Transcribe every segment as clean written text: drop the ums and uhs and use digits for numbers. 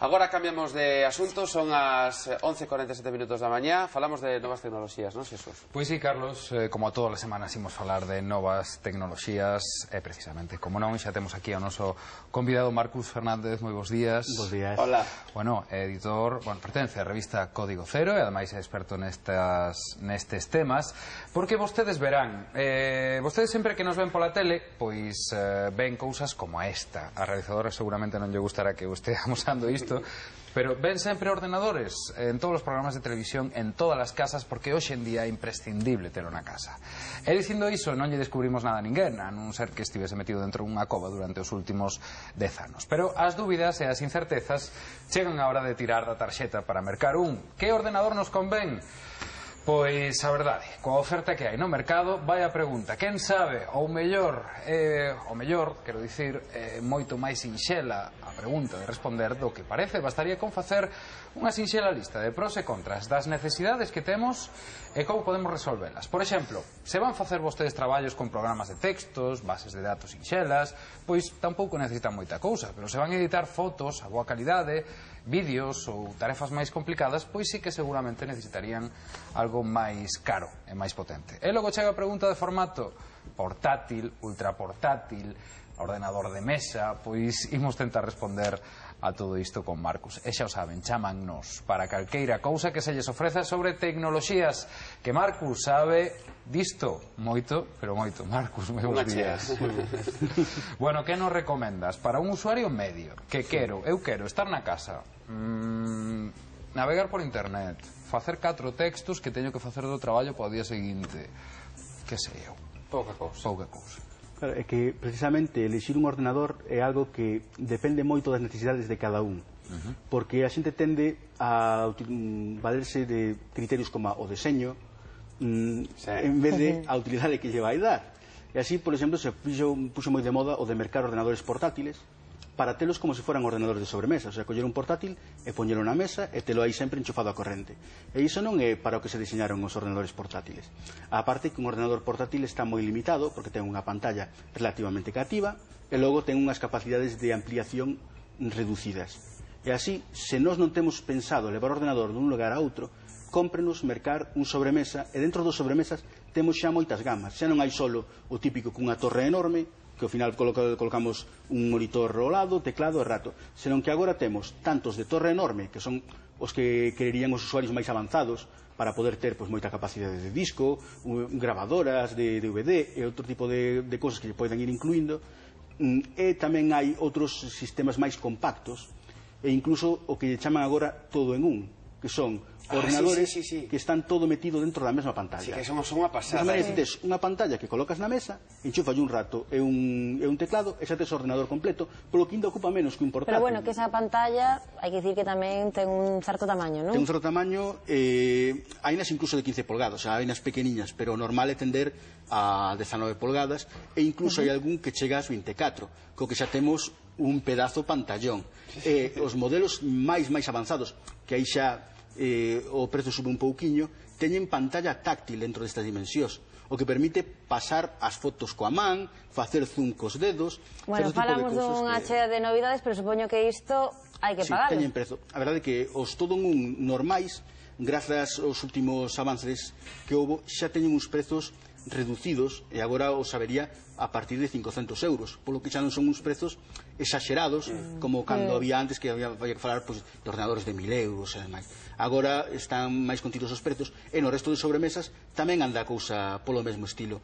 Agora cambiamos de asunto, son as 11:47 minutos da mañá. Falamos de novas tecnoloxías, non, Xesús? Pois sí, Carlos, como a todas as semanas imos falar de novas tecnoloxías e precisamente, como non, xa temos aquí ao noso convidado Marcus Fernández. Moi bons días. Bos días. Hola. Bueno, é editor, pertence á revista Código Cero e ademais é experto nestes temas, porque vostedes verán, vostedes sempre que nos ven pola tele, pois ven cousas como esta. A realizadora seguramente non lle gustará que eu esteamos usando isto, pero ven sempre ordenadores en todos os programas de televisión, en todas as casas, porque hoxe en día é imprescindible telo na casa. E dicindo iso, non lle descubrimos nada a ninguén, a non ser que estivese metido dentro dunha cova durante os últimos 10 anos. Pero as dúbidas e as incertezas chegan a hora de tirar da tarxeta para mercar un. Que ordenador nos convén? Pois a verdade, coa oferta que hai no mercado, vai a pregunta: quen sabe? Ou mellor, quero dicir, moito máis sinxela a pregunta de responder do que parece. Bastaría con facer unha sinxela lista de pros e contras das necesidades que temos e como podemos resolvelas. Por exemplo, se van facer vostedes traballos con programas de textos, bases de datos sinxelas, pois tampouco necesitan moita cousa, pero se van editar fotos a boa calidade, vídeos ou tarefas máis complicadas, pois sí que seguramente necesitarían algo máis caro e máis potente. E logo chega a pregunta de formato: portátil, ultraportátil, ordenador de mesa. Pois imos tentar responder a todo isto con Marcus. E xa o saben, chámannos para calqueira cousa que se lles ofreza sobre tecnoloxías, que Marcus sabe disto moito, pero moito. Marcus, moi bons días. Bueno, que nos recomendas para un usuario medio que eu quero estar na casa, navegar por internet, facer 4 textos que teño que facer do traballo para o día seguinte, que sei eu? Pouca cousa. Claro, é que precisamente elixir un ordenador é algo que depende moito das necesidades de cada un, porque a xente tende a valerse de criterios como o deseño en vez de a utilidade que lle vai dar. E así, por exemplo, se puxo moi de moda o de mercar ordenadores portátiles para telos como se foran ordenadores de sobremesa, o sea, coller un portátil e poñelo na mesa e telo aí sempre enchufado a corrente. E iso non é para o que se diseñaron os ordenadores portátiles. A parte que un ordenador portátil está moi limitado, porque ten unha pantalla relativamente cativa e logo ten unhas capacidades de ampliación reducidas. E así, se nós non temos pensado levar o ordenador dun lugar a outro, cómprenos mercar un sobremesa, e dentro dos sobremesas temos xa moitas gamas. Xa non hai solo o típico cunha torre enorme, que ao final colocamos un monitor ao lado, teclado e rato, senón que agora temos tantos de torre enorme, que son os que quererían os usuarios máis avanzados para poder ter moita capacidade de disco, gravadoras de DVD e outro tipo de cousas que lle poden ir incluindo, e tamén hai outros sistemas máis compactos e incluso o que lle chaman agora todo en un, que son ordenadores que están todo metido dentro da mesma pantalla. Sí, que son unha pasada. Tes unha pantalla que colocas na mesa, enchufalle un rato e un teclado, e xa tes o ordenador completo, polo que ainda ocupa menos que un portátil. Pero bueno, que esa pantalla, hai que dicir que tamén ten un certo tamaño, non? Ten un certo tamaño, hai nas incluso de 15 polgadas, o sea, hai nas pequeniñas, pero o normal é tender a 19 polgadas, e incluso hai algún que chega ás 24, co que xa temos un pedazo pantallón. Os modelos máis avanzados, que aí xa o prezo sube un pouquiño, teñen pantalla táctil dentro destas dimensións, o que permite pasar as fotos coa man, facer zoom cos dedos. Bueno, falamos dunha chea de novidades, pero supoño que isto hai que pagarlo. Sí, teñen prezo. A verdade é que os todo un normais, grazas aos últimos avances que houve, xa teñen uns prezos reducidos, e agora os sabería a partir de 500 euros, polo que xa non son uns prezos exagerados como cando había antes, que había que falar de ordenadores de 1000 euros e demais. Agora están máis contidos os prezos, e no resto de sobremesas tamén anda a cousa polo mesmo estilo.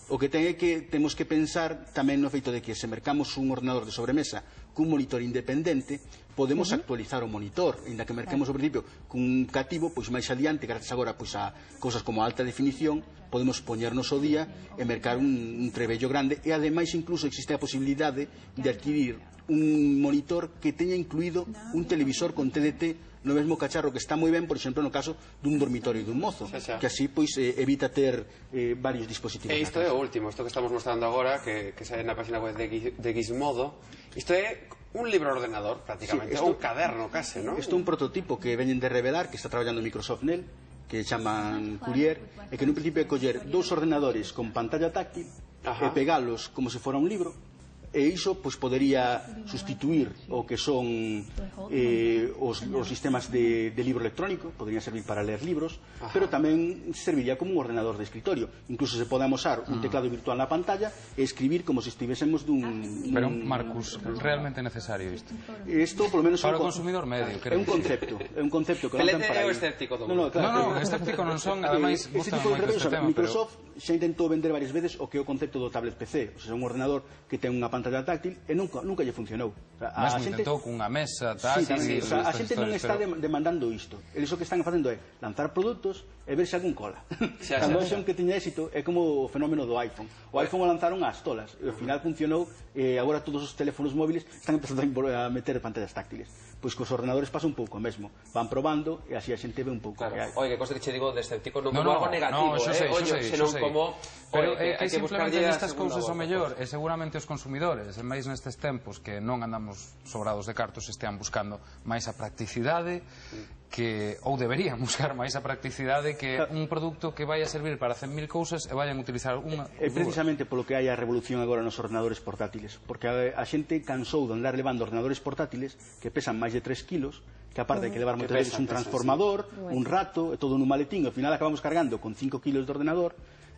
O que ten é que temos que pensar tamén no feito de que se mercamos un ordenador de sobremesa cun monitor independente, podemos actualizar o monitor, ainda que merquemos ao principio cun cativo, pois máis adiante, grazas agora a cousas como a alta definición, podemos poñernos ao día e mercar un trebello grande, e ademais incluso existe a posibilidade de adquirir un monitor que teña incluído un televisor con TDT no mesmo cacharro, que está moi ben, por exemplo, no caso dun dormitorio dun mozo, que así evita ter varios dispositivos. E isto é o último, isto que estamos mostrando agora, que sai na página web de Gizmodo. Isto é un libro ordenador, prácticamente, ou un caderno, case, non? Isto é un prototipo que veñen de revelar, que está traballando Microsoft nel, que chaman Courier, e que nun principio é coller 2 ordenadores con pantalla táctil e pegalos como se fora un libro, e iso pois podería sustituir o que son os sistemas de libro electrónico, podería servir para ler libros, pero tamén serviría como un ordenador de escritorio. Incluso se pode amosar un teclado virtual na pantalla e escribir como se estivésemos Pero, Marcus, realmente necesario isto? Isto, polo menos, para o consumidor medio, é un concepto que lanzan para é o escéptico do grupo. Non, escéptico non son, ademais, este tipo de reunións, Microsoft xa intentou vender varias veces o que é o concepto do tablet PC, o sea, un ordenador que ten unha pantalla táctil e nunca lle funcionou. Mesmo intentou cunha mesa táctil. A xente non está demandando isto. Eles o que están facendo é lanzar produtos e ver se algún cola. Cando xon que tiña éxito é como o fenómeno do iPhone. O iPhone o lanzaron ás tolas e ao final funcionou e agora todos os teléfonos móviles están empezando a meter pantallas táctiles. Pois cos ordenadores pasa un pouco o mesmo. Van probando e así a xente ve un pouco. Claro. Oye, que cosa que che digo de escéptico non como algo negativo, senón como pero é que simplemente nestas cousas o mellor e seguramente os consumidores en máis nestes tempos que non andamos sobrados de cartos estean buscando máis a practicidade que, ou deberían buscar máis a practicidade que un produto que vai a servir para 100.000 cousas e vayan a utilizar unha é precisamente polo que hai a revolución agora nos ordenadores portátiles, porque a xente cansou de andar levando ordenadores portátiles que pesan máis de 3 kilos, que aparte hai que levar moitas veces un transformador, un rato, e todo nun maletín, ao final acabamos cargando con 5 kilos de ordenador.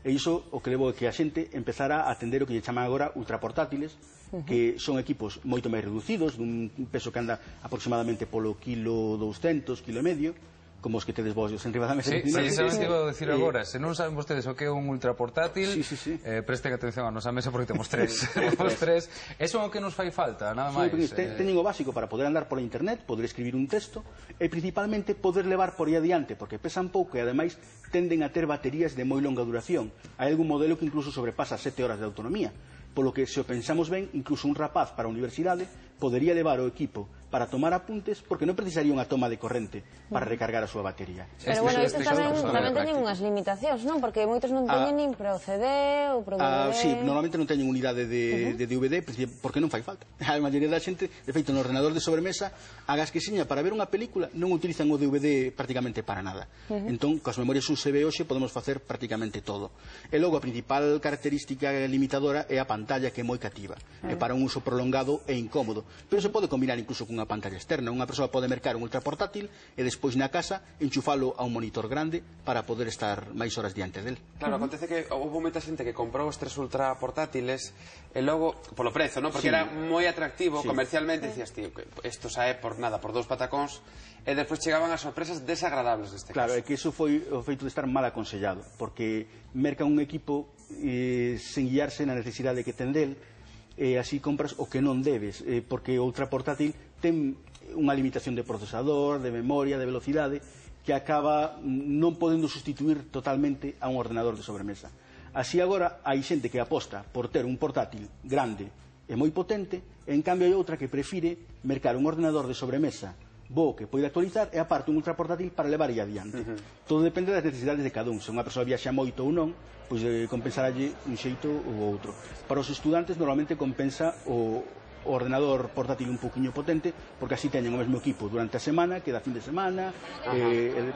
E iso o que levou é que a xente empezara a atender o que lle chaman agora ultraportátiles, que son equipos moito máis reducidos, dun peso que anda aproximadamente polo kilo 200, kilo e medio, como os que tedes vos en riba da mesa. Sí, precisamente iba a decir agora, se non saben vostedes o que é un ultraportátil, presten atención a nosa mesa porque temos tres. Temos tres. Eso é o que nos fai falta, nada máis. Teñen o básico para poder andar por internet, poder escribir un texto e principalmente poder levar por aí adiante, porque pesan pouco e ademais tenden a ter baterías de moi longa duración. Hai algún modelo que incluso sobrepasa 7 horas de autonomía, polo que, se o pensamos ben, incluso un rapaz para a universidade podería levar o equipo para tomar apuntes porque non precisaría unha toma de corrente para recargar a súa batería. Pero bueno, isto tamén teñen unhas limitacións, non? Porque moitos non teñen nin para o CD ou para o DVD. Sí, normalmente non teñen unidade de DVD porque non fai falta. A maioría da xente, de feito, no ordenador de sobremesa, agas que seña para ver unha película, non utilizan o DVD prácticamente para nada. Entón, coas memorias USB hoxe podemos facer prácticamente todo. E logo, a principal característica limitadora é a pantalla, que é moi cativa. É para un uso prolongado e incómodo. Pero se pode combinar incluso cunha pantalla externa. Unha persoa pode mercar un ultraportátil e despois na casa enchufalo a un monitor grande para poder estar máis horas diante del. Claro, acontece que houve moita xente que comprou os 3 ultraportátiles e logo, polo prezo, non? Porque era moi atractivo comercialmente, dicías, tío, isto sae por nada, por 2 patacóns, e despois chegaban as sorpresas desagradables neste caso. Claro, é que iso foi o feito de estar mal aconsellado, porque merca un equipo sen guiarse na necesidade que ten del, e así compras o que non debes, porque o ultraportátil ten unha limitación de procesador, de memoria, de velocidade, que acaba non podendo sustituir totalmente a un ordenador de sobremesa. Así agora hai xente que aposta por ter un portátil grande e moi potente, e en cambio hai outra que prefire mercar un ordenador de sobremesa bo que pode actualizar e aparte un ultraportátil para levar aí adiante. Todo depende das necesidades de cada un. Se unha persoa viaxa moito ou non, pois compensaralle un xeito ou outro. Para os estudantes normalmente compensa o ordenador portátil un poquinho potente, porque así teñen o mesmo equipo durante a semana, queda fin de semana,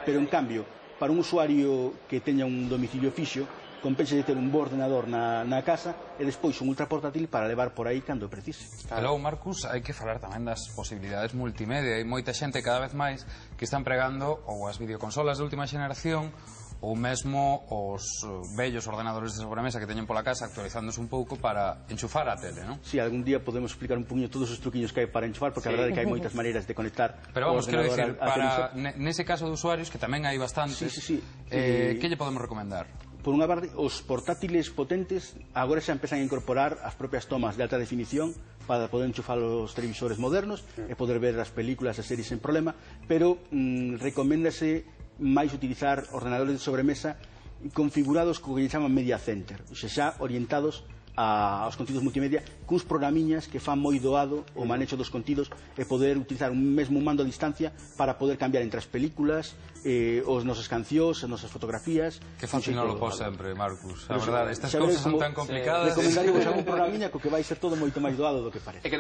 pero en cambio, para un usuario que teña un domicilio fixo, compensa de ter un bo ordenador na casa e despois un ultraportátil para levar por aí cando precise. E logo, Marcus, hai que falar tamén das posibilidades multimedia. Hai moita xente cada vez máis que están pregando ou as videoconsolas de última xeración ou mesmo os vellos ordenadores de sobremesa que teñen pola casa actualizándose un pouco para enchufar a tele, non? Si, algún día podemos explicar un poquinho todos os truquiños que hai para enchufar, porque a verdade é que hai moitas maneiras de conectar. Pero vamos, quero dicir, para nese caso de usuarios, que tamén hai bastantes, que lle podemos recomendar? Por unha parte, os portátiles potentes agora xa empezan a incorporar as propias tomas de alta definición para poder enchufar os televisores modernos e poder ver as películas e series sen problema, pero recoméndase máis utilizar ordenadores de sobremesa configurados co que lle chaman media center, ou xa orientados aos contidos multimedia, cuns programiñas que fan moi doado o manejo dos contidos e poder utilizar un mesmo mando a distancia para poder cambiar entre as películas, os nosas cancións, as nosas fotografías. Que fácil non lo pos sempre, Marcus. A verdade, estas cousas son tan complicadas. Recomendaríamos algún programiña co que vai ser todo moito máis doado do que parece.